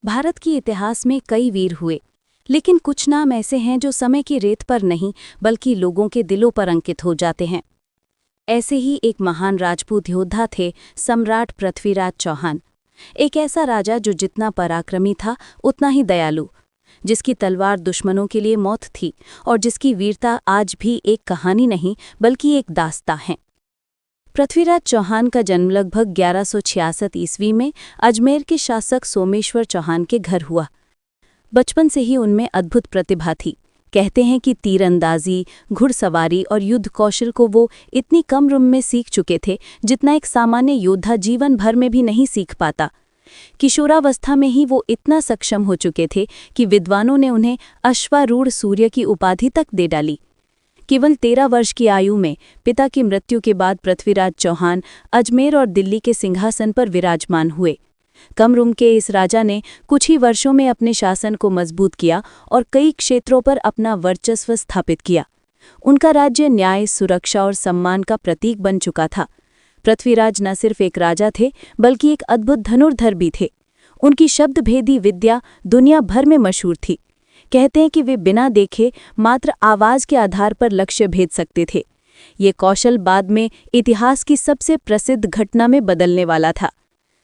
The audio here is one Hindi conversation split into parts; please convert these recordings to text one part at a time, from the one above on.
भारत के इतिहास में कई वीर हुए, लेकिन कुछ नाम ऐसे हैं जो समय की रेत पर नहीं बल्कि लोगों के दिलों पर अंकित हो जाते हैं। ऐसे ही एक महान राजपूत योद्धा थे सम्राट पृथ्वीराज चौहान। एक ऐसा राजा जो जितना पराक्रमी था उतना ही दयालु, जिसकी तलवार दुश्मनों के लिए मौत थी और जिसकी वीरता आज भी एक कहानी नहीं बल्कि एक दास्तां है। पृथ्वीराज चौहान का जन्म लगभग 1166 ईस्वी में अजमेर के शासक सोमेश्वर चौहान के घर हुआ। बचपन से ही उनमें अद्भुत प्रतिभा थी। कहते हैं कि तीरंदाजी, घुड़सवारी और युद्ध कौशल को वो इतनी कम उम्र में सीख चुके थे जितना एक सामान्य योद्धा जीवन भर में भी नहीं सीख पाता। किशोरावस्था में ही वो इतना सक्षम हो चुके थे कि विद्वानों ने उन्हें अश्वारूढ़ सूर्य की उपाधि तक दे डाली। केवल 13 वर्ष की आयु में पिता की मृत्यु के बाद पृथ्वीराज चौहान अजमेर और दिल्ली के सिंहासन पर विराजमान हुए। कम उम्र के इस राजा ने कुछ ही वर्षों में अपने शासन को मजबूत किया और कई क्षेत्रों पर अपना वर्चस्व स्थापित किया। उनका राज्य न्याय, सुरक्षा और सम्मान का प्रतीक बन चुका था। पृथ्वीराज न सिर्फ एक राजा थे बल्कि एक अद्भुत धनुर्धर भी थे। उनकी शब्दभेदी विद्या दुनिया भर में मशहूर थी। कहते हैं कि वे बिना देखे मात्र आवाज के आधार पर लक्ष्य भेद सकते थे। ये कौशल बाद में इतिहास की सबसे प्रसिद्ध घटना में बदलने वाला था।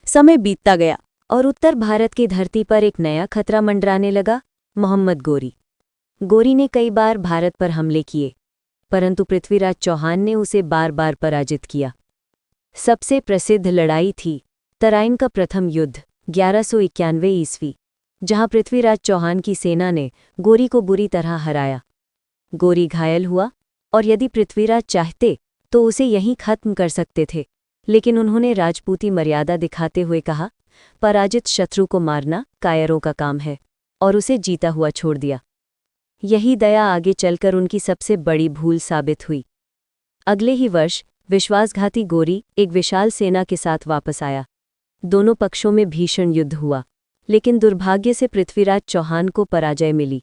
समय बीतता गया और उत्तर भारत की धरती पर एक नया खतरा मंडराने लगा, मोहम्मद गोरी। गोरी ने कई बार भारत पर हमले किए, परंतु पृथ्वीराज चौहान ने उसे बार बार पराजित किया। सबसे प्रसिद्ध लड़ाई थी तराइन का प्रथम युद्ध 1191 ईस्वी, जहां पृथ्वीराज चौहान की सेना ने गोरी को बुरी तरह हराया। गोरी घायल हुआ और यदि पृथ्वीराज चाहते तो उसे यहीं खत्म कर सकते थे, लेकिन उन्होंने राजपूती मर्यादा दिखाते हुए कहा, पराजित शत्रु को मारना कायरों का काम है, और उसे जीता हुआ छोड़ दिया। यही दया आगे चलकर उनकी सबसे बड़ी भूल साबित हुई। अगले ही वर्ष विश्वासघाती गोरी एक विशाल सेना के साथ वापस आया। दोनों पक्षों में भीषण युद्ध हुआ, लेकिन दुर्भाग्य से पृथ्वीराज चौहान को पराजय मिली।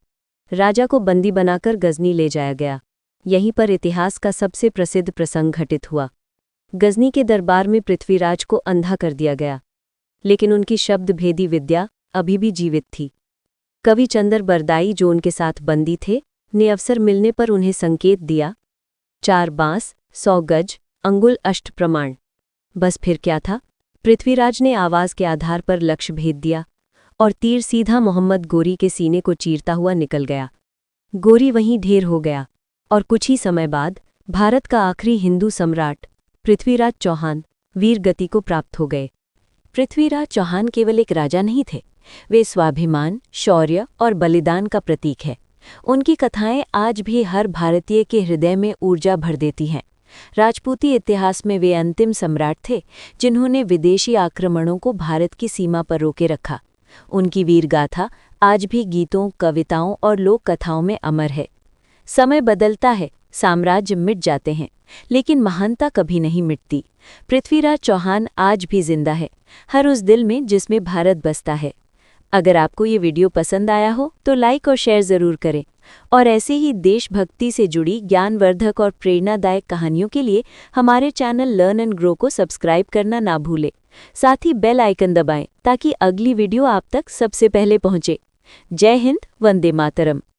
राजा को बंदी बनाकर गजनी ले जाया गया। यहीं पर इतिहास का सबसे प्रसिद्ध प्रसंग घटित हुआ। गजनी के दरबार में पृथ्वीराज को अंधा कर दिया गया, लेकिन उनकी शब्दभेदी विद्या अभी भी जीवित थी। कवि चंदर बरदाई, जो उनके साथ बंदी थे, ने अवसर मिलने पर उन्हें संकेत दिया, 4 बांस 100 गज अंगुल अष्ट प्रमाण। बस फिर क्या था, पृथ्वीराज ने आवाज के आधार पर लक्ष्य भेद दिया और तीर सीधा मोहम्मद गोरी के सीने को चीरता हुआ निकल गया। गोरी वहीं ढेर हो गया और कुछ ही समय बाद भारत का आखिरी हिंदू सम्राट पृथ्वीराज चौहान वीर गति को प्राप्त हो गए। पृथ्वीराज चौहान केवल एक राजा नहीं थे, वे स्वाभिमान, शौर्य और बलिदान का प्रतीक है। उनकी कथाएं आज भी हर भारतीय के हृदय में ऊर्जा भर देती हैं। राजपूती इतिहास में वे अंतिम सम्राट थे जिन्होंने विदेशी आक्रमणों को भारत की सीमा पर रोके रखा। उनकी वीर गाथा आज भी गीतों, कविताओं और लोक कथाओं में अमर है। समय बदलता है, साम्राज्य मिट जाते हैं, लेकिन महानता कभी नहीं मिटती। पृथ्वीराज चौहान आज भी जिंदा है, हर उस दिल में जिसमें भारत बसता है। अगर आपको ये वीडियो पसंद आया हो तो लाइक और शेयर ज़रूर करें, और ऐसे ही देशभक्ति से जुड़ी ज्ञानवर्धक और प्रेरणादायक कहानियों के लिए हमारे चैनल लर्न एंड ग्रो को सब्सक्राइब करना ना भूलें। साथ ही बेल आइकन दबाएं ताकि अगली वीडियो आप तक सबसे पहले पहुंचे। जय हिंद, वंदे मातरम।